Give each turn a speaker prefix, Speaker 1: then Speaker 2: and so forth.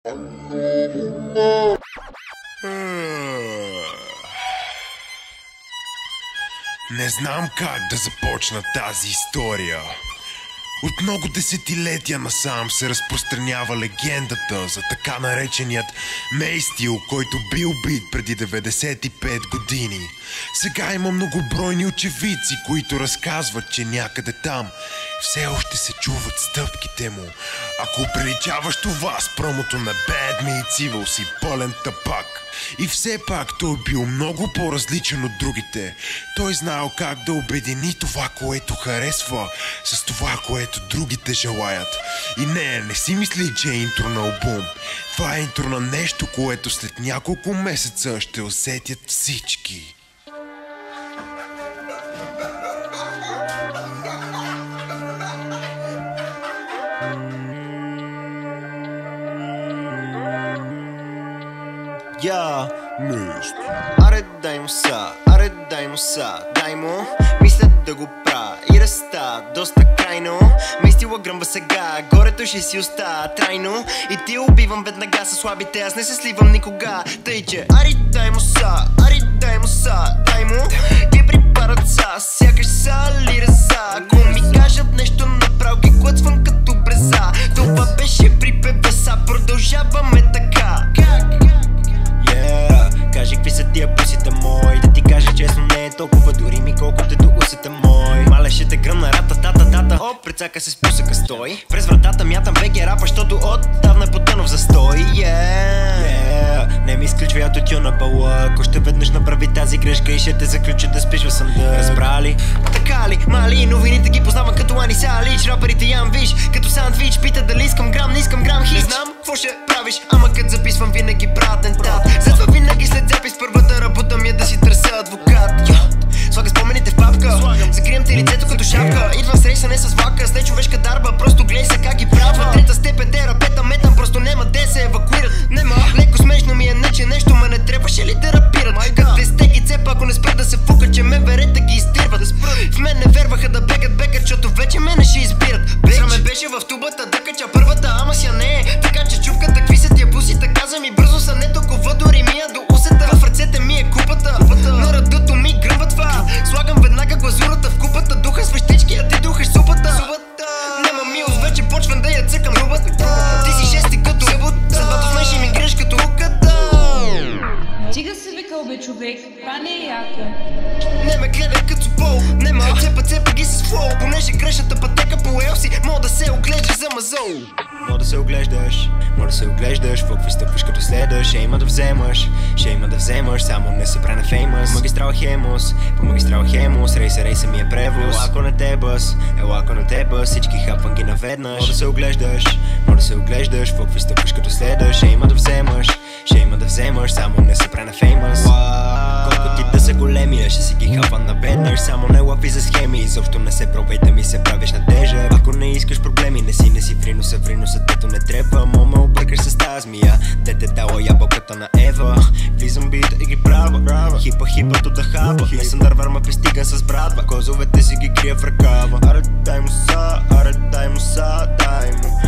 Speaker 1: Не знам как да започна тази история. От много десетилетия насам се разпространява легендата за така нареченият Мейстил, който бил убит преди 95 години. Сега има многобройни очевидци, които разказват, че някъде там все още се чуват стъпките му. Ако приличаваш това с промото на Bad Me и цивал си пълен тапак. И все пак той бил много по-различен от другите. Той знаел как да обедини това, което харесва, с това, което другите желаят. И не си мисли, че е интро на албум. Това е интро на нещо, което след няколко месеца ще усетят всички.
Speaker 2: Мист. Аре дай му са, дай му. Мисля да го правя и да става доста крайно. Мистила гръмва сега, горето ще си остава трайно. И ти убивам веднага със слабите, аз не се сливам никога. Тъй че аре дай му са, дай му. И припарат са, сякаш са лираса. Ако ми кажат нещо направо ги клъцвам като бреза. Това беше при пебеса, продължаваме така. Кажи какви са тия пусите мои. Да ти кажа честно, не е толкова дори ми колкото до усата мой. Мале ще те гръмна рата-тата-тата. Прецака се с пусъка стой. През вратата мятам БГ рапа, защото отдавна е потънал в застой. Не ми изключвай аутотюна балък. Още веднъж направи тази грешка и ще те заключа да спиш в сънда. Разбрали? Така ли? Мали, новините ги познавам като Ани Салич. Раперите ям виж, като сандвич. Пита дали искам грам, не искам грам хич. Не знам, какво ще правиш, ама като записвам винаги правя атентат. Затова винаги след запис първата работа ми е да си търся адвокат. Слага спомените в папка, закрием ти лицето като шапка. Идвам среща не с влака, с нечовешка дарба. Просто гледай се как ги права. Трета степен терапета метам, просто няма де се евакуират. Нема, леко смешно ми е не че нещо ме не трябваше ли терапират. Като те стеги цепа, ако не спрат да се фукат, че ме верета ги изтирват. В мен не верваха да бегат, защото вече мене ще избират. Сраме беше в тубата да кача първата, ама ся не е. Така че чупката, какви са тия бусите, каза ми бързо са не толкова дори ми е до усета. В ръцете ми е купата, на радото ми гръмва това. Слагам веднага глазурата в купата, духа свещички, а ти духаш супата. Нема милост, вече почвам да я цъкам рубата. Ти си шести като събот, съдбата с мен ще ми греш като руката.
Speaker 3: Стига се викал бе човек, това не е яко.
Speaker 2: Не ме гледай като пол, нема цепа ги с флоу. Понеже грешната пътека по елси, мога да се оглеждаш за мазол. Мога да се оглеждаш, в какви стъпваш като следваш. Ще има да вземаш, само не се прави на феймъс. По магистрала Хемус, рейса ми е превоз. Ела ако на те бъс, всички хапвам ги наведнъж. Мога да се оглеждаш, в какви стъпваш като следваш. Ще има да вземаш, само не се прави на феймъс. Колко ти да са големи, ще си ги хапвам наведнъж. Само не лави за схеми, изобщо не се пробвай да ми се правиш на тежък. Ако не искаш проблеми, не си в риноса, дето не трябва. Ме объркаш с тази змия, дете дала ябълката на Ева. Влизам бита и ги права, хипа то да хапа. Не съм дървар, ма пристиган с братва. Козовете си ги крия в ръкава. Аре дай му са, дай му.